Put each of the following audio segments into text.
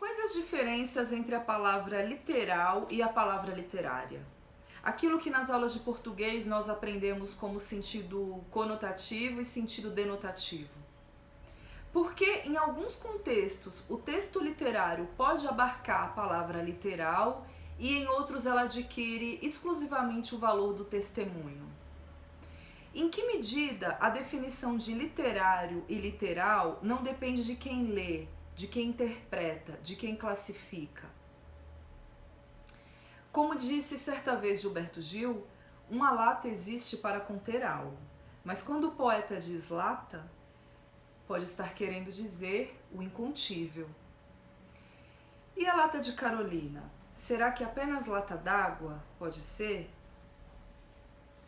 Quais as diferenças entre a palavra literal e a palavra literária? Aquilo que nas aulas de português nós aprendemos como sentido conotativo e sentido denotativo. Porque em alguns contextos o texto literário pode abarcar a palavra literal e em outros ela adquire exclusivamente o valor do testemunho. Em que medida a definição de literário e literal não depende de quem lê, de quem interpreta, de quem classifica? Como disse certa vez Gilberto Gil, uma lata existe para conter algo, mas quando o poeta diz lata, pode estar querendo dizer o incontível. E a lata de Carolina? Será que apenas lata d'água pode ser?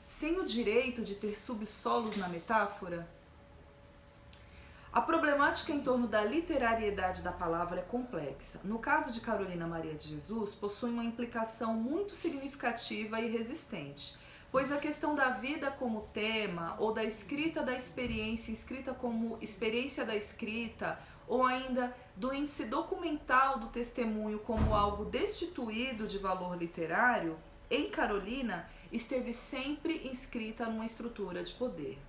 Sem o direito de ter subsolos na metáfora? A problemática em torno da literariedade da palavra é complexa. No caso de Carolina Maria de Jesus, possui uma implicação muito significativa e resistente, pois a questão da vida como tema, ou da escrita da experiência, escrita como experiência da escrita, ou ainda do índice documental do testemunho como algo destituído de valor literário, em Carolina, esteve sempre inscrita numa estrutura de poder.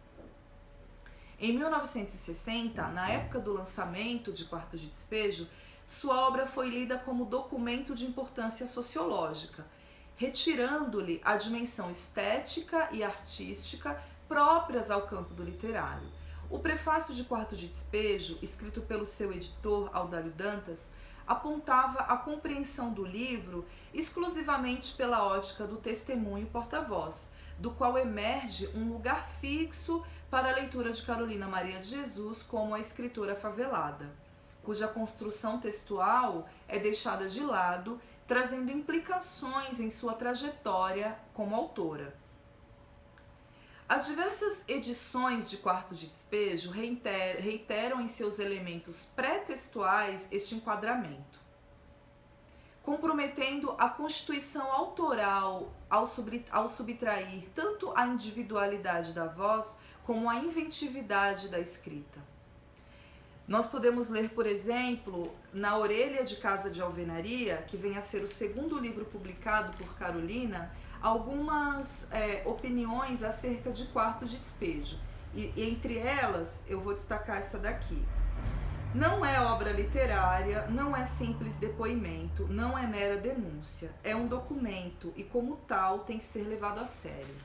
Em 1960, na época do lançamento de Quarto de Despejo, sua obra foi lida como documento de importância sociológica, retirando-lhe a dimensão estética e artística próprias ao campo do literário. O prefácio de Quarto de Despejo, escrito pelo seu editor Audálio Dantas, apontava a compreensão do livro exclusivamente pela ótica do testemunho porta-voz, do qual emerge um lugar fixo para a leitura de Carolina Maria de Jesus como a escritora favelada, cuja construção textual é deixada de lado, trazendo implicações em sua trajetória como autora. As diversas edições de Quarto de Despejo reiteram em seus elementos pré-textuais este enquadramento, comprometendo a constituição autoral ao subtrair tanto a individualidade da voz como a inventividade da escrita. Nós podemos ler, por exemplo, Na Orelha de Casa de Alvenaria, que vem a ser o segundo livro publicado por Carolina, algumas opiniões acerca de Quarto de Despejo. E entre elas, eu vou destacar essa daqui. Não é obra literária, não é simples depoimento, não é mera denúncia. É um documento e, como tal, tem que ser levado a sério.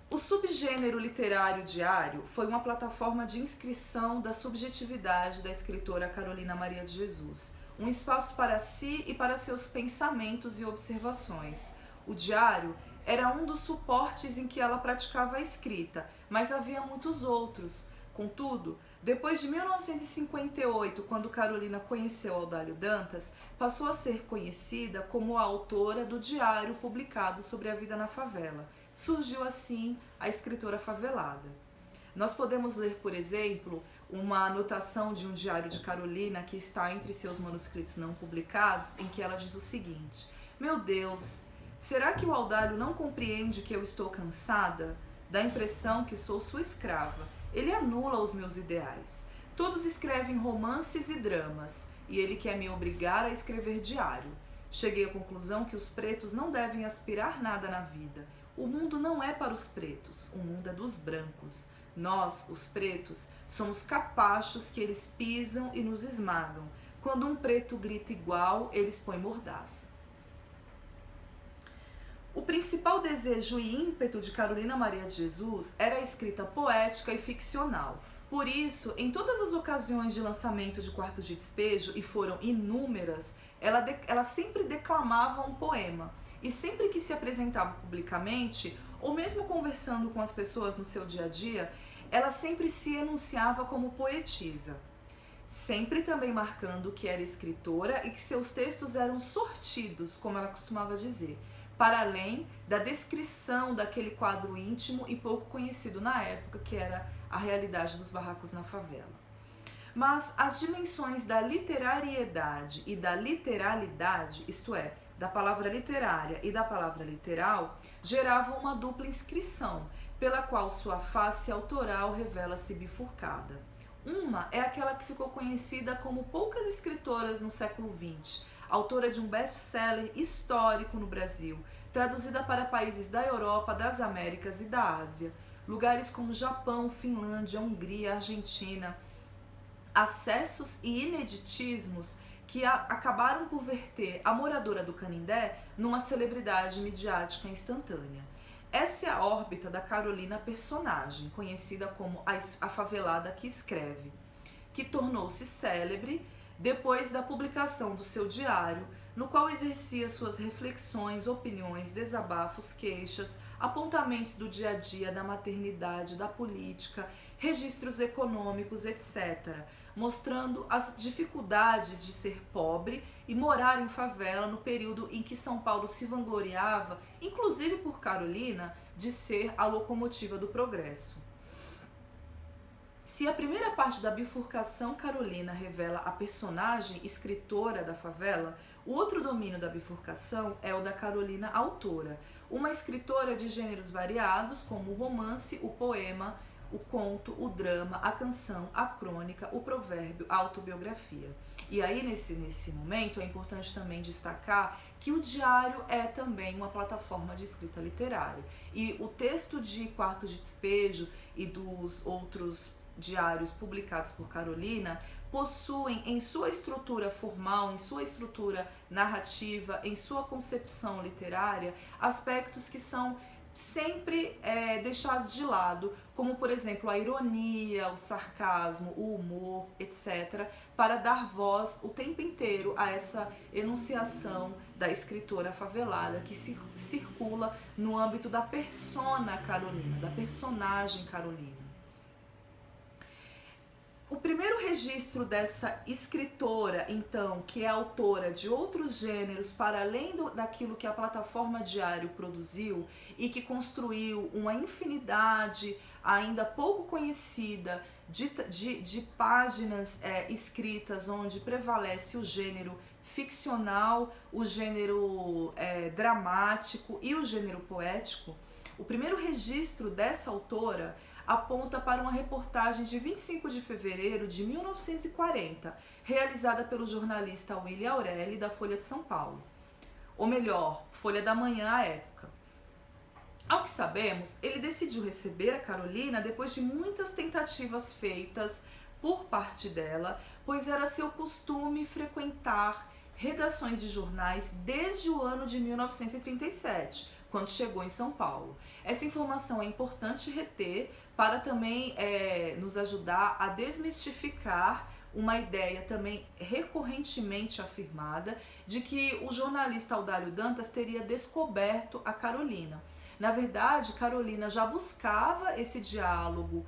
O subgênero literário diário foi uma plataforma de inscrição da subjetividade da escritora Carolina Maria de Jesus, um espaço para si e para seus pensamentos e observações. O diário era um dos suportes em que ela praticava a escrita, mas havia muitos outros. Contudo, depois de 1958, quando Carolina conheceu Audálio Dantas, passou a ser conhecida como a autora do diário publicado sobre a vida na favela. Surgiu assim a escritora favelada. Nós podemos ler, por exemplo, uma anotação de um diário de Carolina que está entre seus manuscritos não publicados, em que ela diz o seguinte: meu Deus, será que o Audálio não compreende que eu estou cansada? Dá a impressão que sou sua escrava. Ele anula os meus ideais. Todos escrevem romances e dramas, e ele quer me obrigar a escrever diário. Cheguei à conclusão que os pretos não devem aspirar nada na vida. O mundo não é para os pretos, o mundo é dos brancos. Nós, os pretos, somos capachos que eles pisam e nos esmagam. Quando um preto grita igual, eles põem mordaça. O principal desejo e ímpeto de Carolina Maria de Jesus era a escrita poética e ficcional. Por isso, em todas as ocasiões de lançamento de Quarto de Despejo, e foram inúmeras, ela sempre declamava um poema. E sempre que se apresentava publicamente, ou mesmo conversando com as pessoas no seu dia a dia, ela sempre se enunciava como poetisa. Sempre também marcando que era escritora e que seus textos eram sortidos, como ela costumava dizer, para além da descrição daquele quadro íntimo e pouco conhecido na época, que era a realidade dos barracos na favela. Mas as dimensões da literariedade e da literalidade, isto é, da palavra literária e da palavra literal, geravam uma dupla inscrição, pela qual sua face autoral revela-se bifurcada. Uma é aquela que ficou conhecida como poucas escritoras no século XX, autora de um best-seller histórico no Brasil, traduzida para países da Europa, das Américas e da Ásia, lugares como Japão, Finlândia, Hungria, Argentina, acessos e ineditismos que acabaram por verter a moradora do Canindé numa celebridade midiática instantânea. Essa é a órbita da Carolina personagem, conhecida como a favelada que escreve, que tornou-se célebre depois da publicação do seu diário, no qual exercia suas reflexões, opiniões, desabafos, queixas, apontamentos do dia a dia, da maternidade, da política, registros econômicos, etc., mostrando as dificuldades de ser pobre e morar em favela no período em que São Paulo se vangloriava, inclusive por Carolina, de ser a locomotiva do progresso. Se a primeira parte da bifurcação Carolina revela a personagem escritora da favela, o outro domínio da bifurcação é o da Carolina autora, uma escritora de gêneros variados como o romance, o poema, o conto, o drama, a canção, a crônica, o provérbio, a autobiografia. E aí, nesse momento, é importante também destacar que o diário é também uma plataforma de escrita literária. E o texto de Quarto de Despejo e dos outros diários publicados por Carolina possuem em sua estrutura formal, em sua estrutura narrativa, em sua concepção literária, aspectos que são sempre deixados de lado, como por exemplo a ironia, o sarcasmo, o humor, etc., para dar voz o tempo inteiro a essa enunciação da escritora favelada que circula no âmbito da persona Carolina, da personagem Carolina. O primeiro registro dessa escritora, então, que é autora de outros gêneros para além daquilo que a plataforma Diário produziu e que construiu uma infinidade ainda pouco conhecida de páginas escritas onde prevalece o gênero ficcional, o gênero dramático e o gênero poético, o primeiro registro dessa autora aponta para uma reportagem de 25 de fevereiro de 1940, realizada pelo jornalista William Aureli, da Folha de São Paulo. Ou melhor, Folha da Manhã à época. Ao que sabemos, ele decidiu receber a Carolina depois de muitas tentativas feitas por parte dela, pois era seu costume frequentar redações de jornais desde o ano de 1937, quando chegou em São Paulo. Essa informação é importante reter para também nos ajudar a desmistificar uma ideia também recorrentemente afirmada de que o jornalista Audálio Dantas teria descoberto a Carolina. Na verdade, Carolina já buscava esse diálogo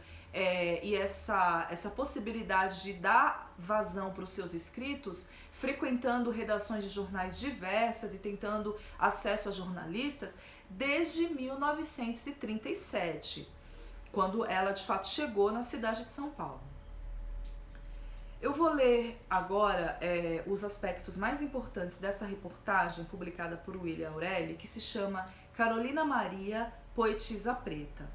e essa possibilidade de dar vazão para os seus escritos, frequentando redações de jornais diversas e tentando acesso a jornalistas desde 1937, quando ela de fato chegou na cidade de São Paulo. Eu vou ler agora os aspectos mais importantes dessa reportagem publicada por William Aureli, que se chama Carolina Maria, Poetisa Preta.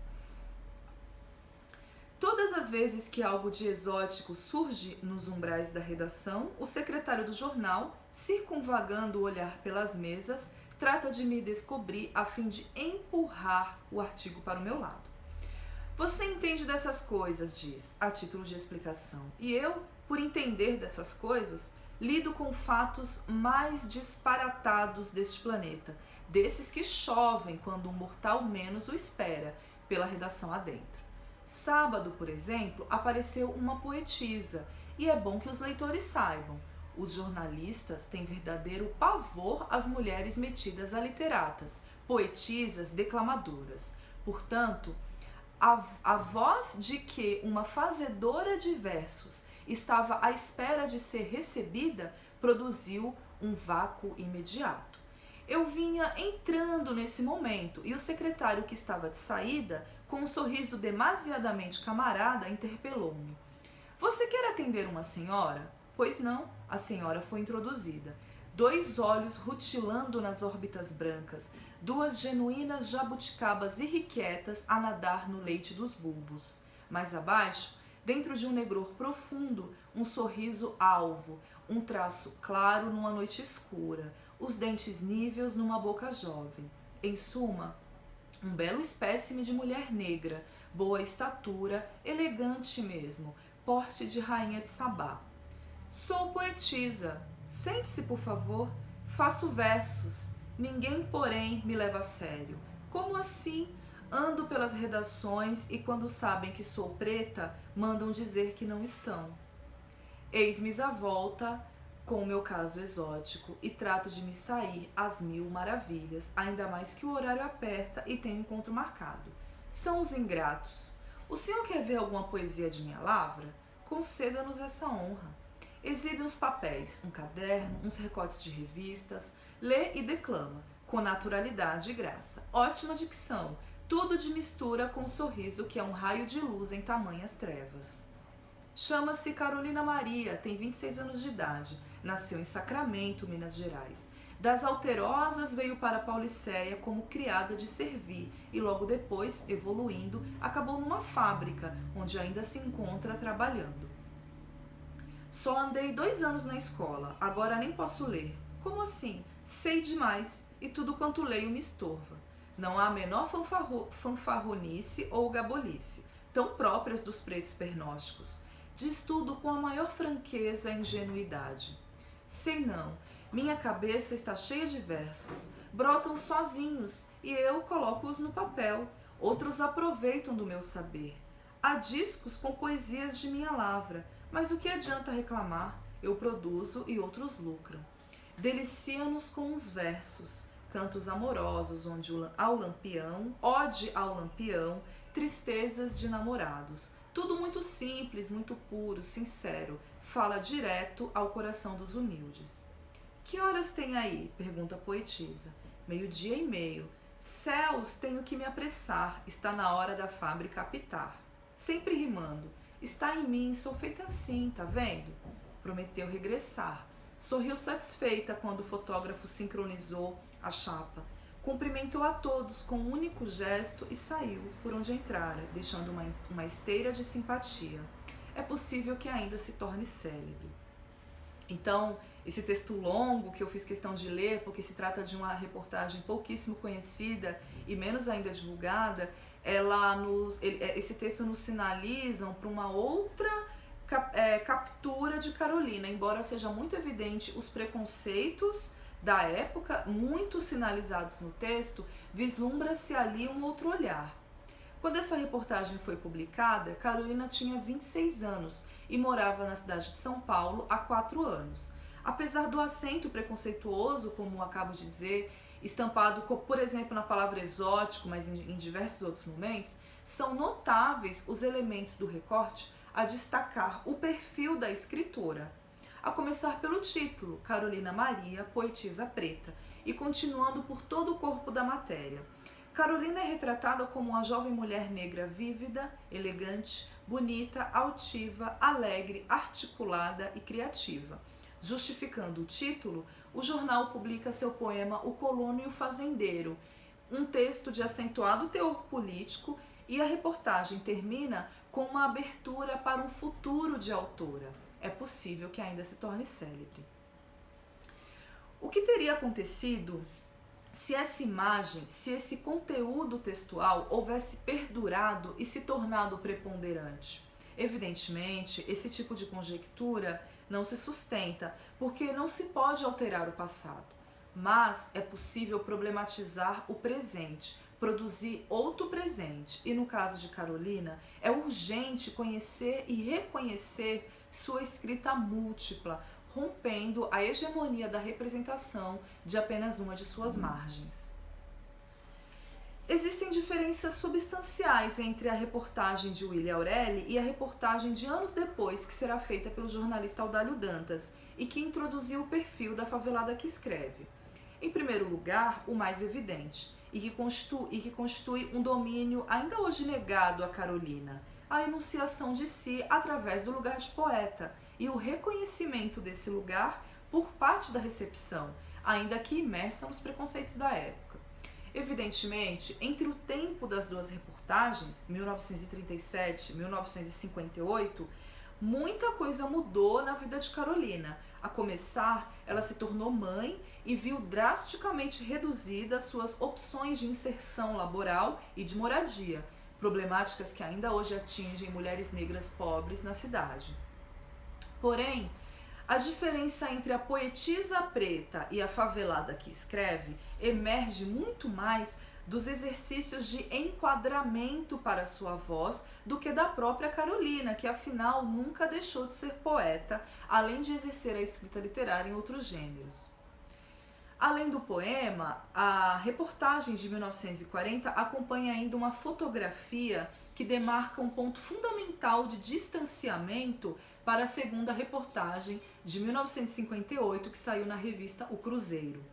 Todas as vezes que algo de exótico surge nos umbrais da redação, o secretário do jornal, circunvagando o olhar pelas mesas, trata de me descobrir a fim de empurrar o artigo para o meu lado. Você entende dessas coisas, diz, a título de explicação, e eu, por entender dessas coisas, lido com fatos mais disparatados deste planeta, desses que chovem quando um mortal menos o espera, pela redação adentro. Sábado, por exemplo, apareceu uma poetisa, e é bom que os leitores saibam. Os jornalistas têm verdadeiro pavor às mulheres metidas a literatas, poetisas, declamadoras. Portanto, a voz de que uma fazedora de versos estava à espera de ser recebida produziu um vácuo imediato. Eu vinha entrando nesse momento e o secretário, que estava de saída, com um sorriso demasiadamente camarada, interpelou-me. Você quer atender uma senhora? Pois não, a senhora foi introduzida. 2 olhos rutilando nas órbitas brancas, 2 genuínas jabuticabas irrequietas a nadar no leite dos bulbos. Mais abaixo, dentro de um negror profundo, um sorriso alvo, um traço claro numa noite escura, os dentes níveos numa boca jovem. Em suma, um belo espécime de mulher negra, boa estatura, elegante mesmo, porte de rainha de Sabá. Sou poetisa. Sente-se, por favor. Faço versos. Ninguém, porém, me leva a sério. Como assim? Ando pelas redações e quando sabem que sou preta, mandam dizer que não estão. Eis-me à volta com o meu caso exótico e trato de me sair às mil maravilhas, ainda mais que o horário aperta e tenho encontro marcado. São os ingratos. O senhor quer ver alguma poesia de minha lavra? Conceda-nos essa honra. Exibe uns papéis, um caderno, uns recortes de revistas, lê e declama, com naturalidade e graça. Ótima dicção, tudo de mistura com um sorriso que é um raio de luz em tamanhas trevas. Chama-se Carolina Maria, tem 26 anos de idade, nasceu em Sacramento, Minas Gerais. Das Alterosas veio para Paulicéia como criada de servir e logo depois, evoluindo, acabou numa fábrica, onde ainda se encontra trabalhando. Só andei 2 anos na escola, agora nem posso ler. Como assim? Sei demais e tudo quanto leio me estorva. Não há a menor fanfarronice ou gabolice, tão próprias dos pretos pernósticos. Diz tudo com a maior franqueza e ingenuidade. Sei não, minha cabeça está cheia de versos, brotam sozinhos e eu coloco-os no papel, outros aproveitam do meu saber. Há discos com poesias de minha lavra, mas o que adianta reclamar? Eu produzo e outros lucram. Delicia-nos com os versos, cantos amorosos, onde ao lampião, ode ao lampião, tristezas de namorados. Tudo muito simples, muito puro, sincero, fala direto ao coração dos humildes. Que horas tem aí? Pergunta a poetisa. 12:30. Céus, tenho que me apressar, está na hora da fábrica apitar. Sempre rimando. Está em mim, sou feita assim, tá vendo? Prometeu regressar. Sorriu satisfeita quando o fotógrafo sincronizou a chapa. Cumprimentou a todos com um único gesto e saiu por onde entrara, deixando uma esteira de simpatia. É possível que ainda se torne célebre. Então, esse texto longo que eu fiz questão de ler, porque se trata de uma reportagem pouquíssimo conhecida e menos ainda divulgada, esse texto nos sinaliza para uma outra captura de Carolina, embora seja muito evidente os preconceitos da época, muito sinalizados no texto, vislumbra-se ali um outro olhar. Quando essa reportagem foi publicada, Carolina tinha 26 anos e morava na cidade de São Paulo há 4 anos. Apesar do acento preconceituoso, como acabo de dizer, estampado, por exemplo, na palavra exótico, mas em diversos outros momentos, são notáveis os elementos do recorte a destacar o perfil da escritora. A começar pelo título, Carolina Maria, poetisa preta, e continuando por todo o corpo da matéria. Carolina é retratada como uma jovem mulher negra vívida, elegante, bonita, altiva, alegre, articulada e criativa. Justificando o título, o jornal publica seu poema O Colono e o Fazendeiro, um texto de acentuado teor político, e a reportagem termina com uma abertura para um futuro de autora. É possível que ainda se torne célebre. O que teria acontecido se essa imagem, se esse conteúdo textual houvesse perdurado e se tornado preponderante? Evidentemente, esse tipo de conjectura não se sustenta, porque não se pode alterar o passado. Mas é possível problematizar o presente, produzir outro presente. E no caso de Carolina, é urgente conhecer e reconhecer sua escrita múltipla, rompendo a hegemonia da representação de apenas uma de suas margens. Existem diferenças substanciais entre a reportagem de Willy Aureli e a reportagem de anos depois, que será feita pelo jornalista Audálio Dantas e que introduziu o perfil da favelada que escreve. Em primeiro lugar, o mais evidente, e que constitui um domínio ainda hoje negado a Carolina, a enunciação de si através do lugar de poeta e o reconhecimento desse lugar por parte da recepção, ainda que imersa nos preconceitos da época. Evidentemente, entre o tempo das duas reportagens, 1937 e 1958, muita coisa mudou na vida de Carolina. A começar, ela se tornou mãe e viu drasticamente reduzidas suas opções de inserção laboral e de moradia, problemáticas que ainda hoje atingem mulheres negras pobres na cidade. Porém, a diferença entre a poetisa preta e a favelada que escreve emerge muito mais dos exercícios de enquadramento para sua voz do que da própria Carolina, que afinal nunca deixou de ser poeta, além de exercer a escrita literária em outros gêneros. Além do poema, a reportagem de 1940 acompanha ainda uma fotografia que demarca um ponto fundamental de distanciamento para a segunda reportagem de 1958, que saiu na revista O Cruzeiro.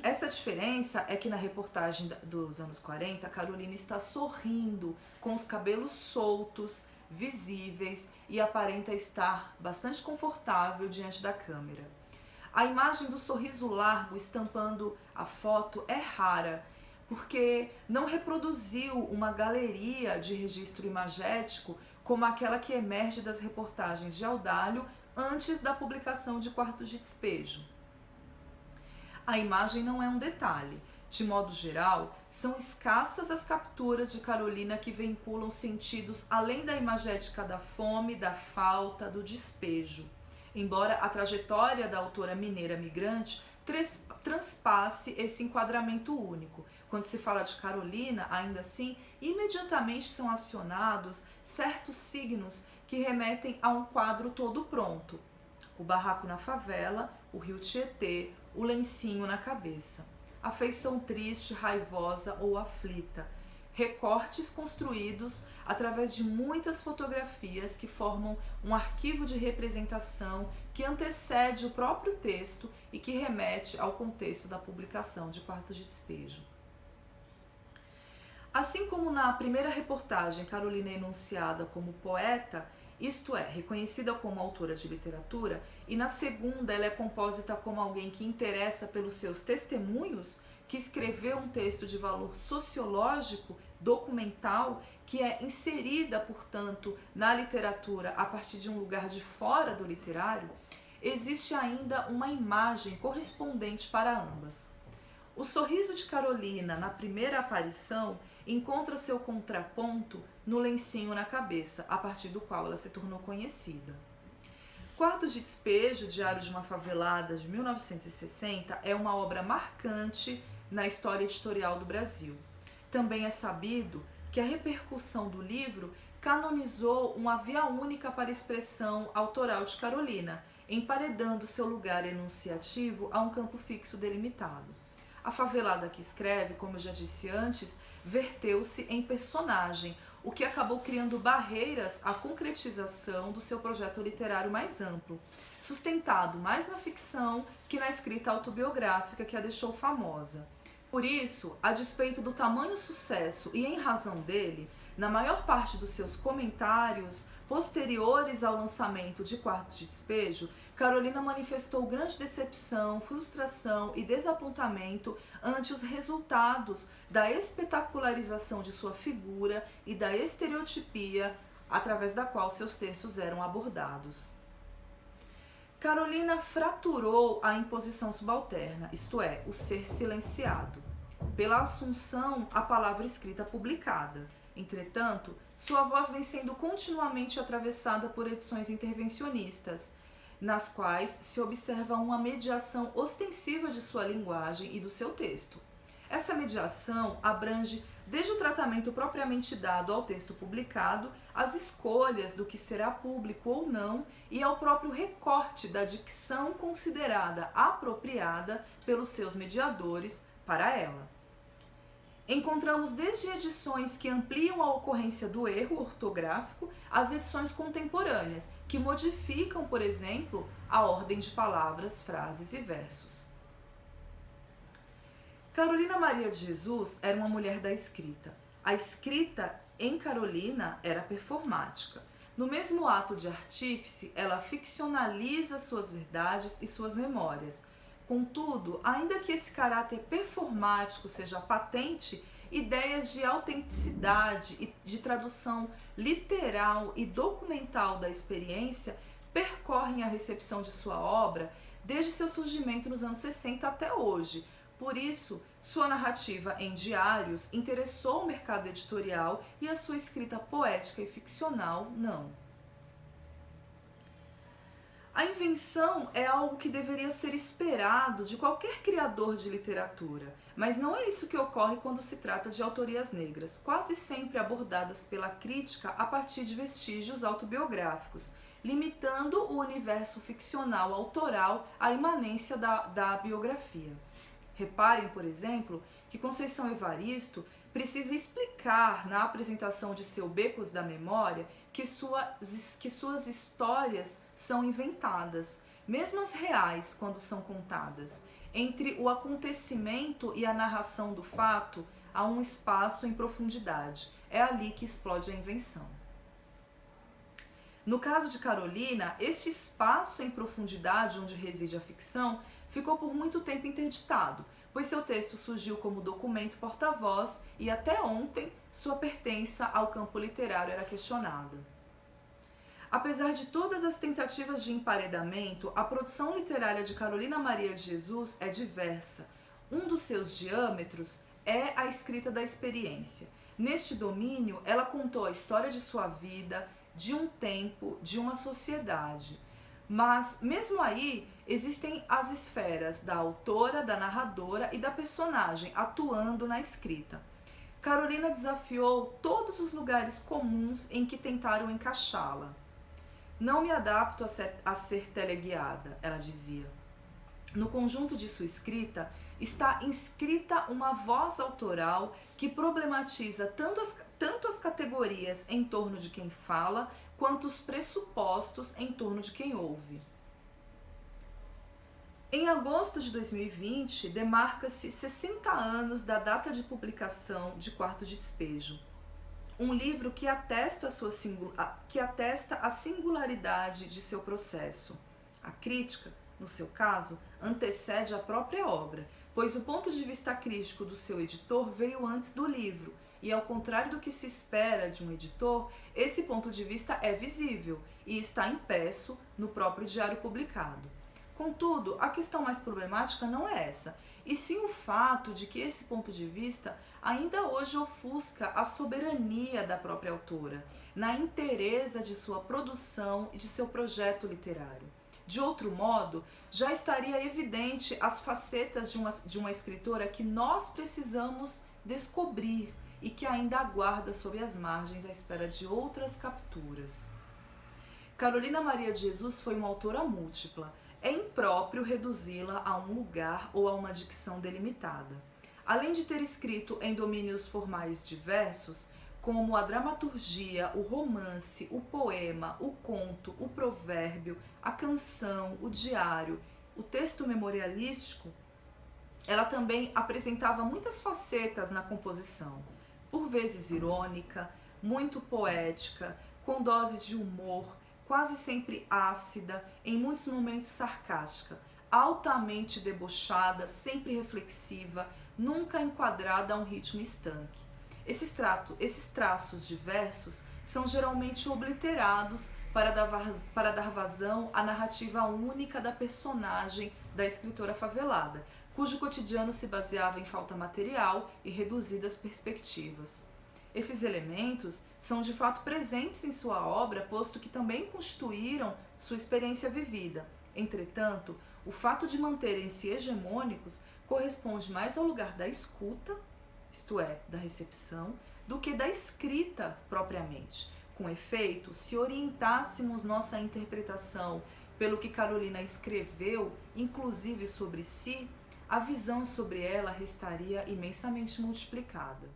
Essa diferença é que na reportagem dos anos 40, Carolina está sorrindo, com os cabelos soltos, visíveis, e aparenta estar bastante confortável diante da câmera. A imagem do sorriso largo estampando a foto é rara, porque não reproduziu uma galeria de registro imagético como aquela que emerge das reportagens de Audálio antes da publicação de Quartos de Despejo. A imagem não é um detalhe. De modo geral, são escassas as capturas de Carolina que vinculam sentidos além da imagética da fome, da falta, do despejo. Embora a trajetória da autora mineira migrante transpasse esse enquadramento único. Quando se fala de Carolina, ainda assim, imediatamente são acionados certos signos que remetem a um quadro todo pronto. O barraco na favela, o rio Tietê, o lencinho na cabeça. A feição triste, raivosa ou aflita. Recortes construídos através de muitas fotografias que formam um arquivo de representação que antecede o próprio texto e que remete ao contexto da publicação de Quartos de Despejo. Assim como na primeira reportagem Carolina é enunciada como poeta, isto é, reconhecida como autora de literatura, e na segunda ela é composita como alguém que interessa pelos seus testemunhos, que escreveu um texto de valor sociológico, documental, que é inserida, portanto, na literatura a partir de um lugar de fora do literário, existe ainda uma imagem correspondente para ambas. O sorriso de Carolina, na primeira aparição, encontra seu contraponto no lencinho na cabeça, a partir do qual ela se tornou conhecida. Quartos de Despejo, Diário de uma Favelada, de 1960, é uma obra marcante na história editorial do Brasil. Também é sabido que a repercussão do livro canonizou uma via única para a expressão autoral de Carolina, emparedando seu lugar enunciativo a um campo fixo delimitado. A favelada que escreve, como eu já disse antes, verteu-se em personagem, o que acabou criando barreiras à concretização do seu projeto literário mais amplo, sustentado mais na ficção que na escrita autobiográfica que a deixou famosa. Por isso, a despeito do tamanho sucesso e em razão dele, na maior parte dos seus comentários posteriores ao lançamento de Quartos de Despejo, Carolina manifestou grande decepção, frustração e desapontamento ante os resultados da espetacularização de sua figura e da estereotipia através da qual seus textos eram abordados. Carolina fraturou a imposição subalterna, isto é, o ser silenciado, pela assunção à palavra escrita publicada. Entretanto, sua voz vem sendo continuamente atravessada por edições intervencionistas, nas quais se observa uma mediação ostensiva de sua linguagem e do seu texto. Essa mediação abrange desde o tratamento propriamente dado ao texto publicado, as escolhas do que será público ou não e ao próprio recorte da dicção considerada apropriada pelos seus mediadores para ela. Encontramos desde edições que ampliam a ocorrência do erro ortográfico às edições contemporâneas, que modificam, por exemplo, a ordem de palavras, frases e versos. Carolina Maria de Jesus era uma mulher da escrita. A escrita em Carolina era performática. No mesmo ato de artífice, ela ficcionaliza suas verdades e suas memórias, Contudo, ainda que esse caráter performático seja patente, ideias de autenticidade e de tradução literal e documental da experiência percorrem a recepção de sua obra desde seu surgimento nos anos 60 até hoje. Por isso, sua narrativa em diários interessou o mercado editorial e a sua escrita poética e ficcional não. A invenção é algo que deveria ser esperado de qualquer criador de literatura, mas não é isso que ocorre quando se trata de autorias negras, quase sempre abordadas pela crítica a partir de vestígios autobiográficos, limitando o universo ficcional autoral à imanência da biografia. Reparem, por exemplo, que Conceição Evaristo precisa explicar na apresentação de seu Becos da Memória que suas histórias são inventadas, mesmo as reais quando são contadas. Entre o acontecimento e a narração do fato, há um espaço em profundidade. É ali que explode a invenção. No caso de Carolina, este espaço em profundidade onde reside a ficção ficou por muito tempo interditado, pois seu texto surgiu como documento porta-voz e até ontem sua pertença ao campo literário era questionada. Apesar de todas as tentativas de emparedamento, a produção literária de Carolina Maria de Jesus é diversa. Um dos seus diâmetros é a escrita da experiência. Neste domínio, ela contou a história de sua vida, de um tempo, de uma sociedade. Mas, mesmo aí, existem as esferas da autora, da narradora e da personagem atuando na escrita. Carolina desafiou todos os lugares comuns em que tentaram encaixá-la. Não me adapto a ser teleguiada, ela dizia. No conjunto de sua escrita está inscrita uma voz autoral que problematiza tanto as categorias em torno de quem fala, quanto os pressupostos em torno de quem ouve. Em agosto de 2020, demarca-se 60 anos da data de publicação de Quarto de Despejo, um livro que atesta a singularidade de seu processo. A crítica, no seu caso, antecede a própria obra, pois o ponto de vista crítico do seu editor veio antes do livro, e ao contrário do que se espera de um editor, esse ponto de vista é visível e está impresso no próprio diário publicado. Contudo, a questão mais problemática não é essa, e sim o fato de que esse ponto de vista ainda hoje ofusca a soberania da própria autora, na inteireza de sua produção e de seu projeto literário. De outro modo, já estaria evidente as facetas de uma escritora que nós precisamos descobrir e que ainda aguarda sob as margens à espera de outras capturas. Carolina Maria de Jesus foi uma autora múltipla. É impróprio reduzi-la a um lugar ou a uma dicção delimitada. Além de ter escrito em domínios formais diversos, como a dramaturgia, o romance, o poema, o conto, o provérbio, a canção, o diário, o texto memorialístico, ela também apresentava muitas facetas na composição, por vezes irônica, muito poética, com doses de humor, quase sempre ácida, em muitos momentos sarcástica, altamente debochada, sempre reflexiva, nunca enquadrada a um ritmo estanque. Esses traços diversos são geralmente obliterados para dar vazão à narrativa única da personagem da escritora favelada, cujo cotidiano se baseava em falta material e reduzidas perspectivas. Esses elementos são de fato presentes em sua obra, posto que também constituíram sua experiência vivida. Entretanto, o fato de manterem-se hegemônicos corresponde mais ao lugar da escuta, isto é, da recepção, do que da escrita propriamente. Com efeito, se orientássemos nossa interpretação pelo que Carolina escreveu, inclusive sobre si, a visão sobre ela restaria imensamente multiplicada.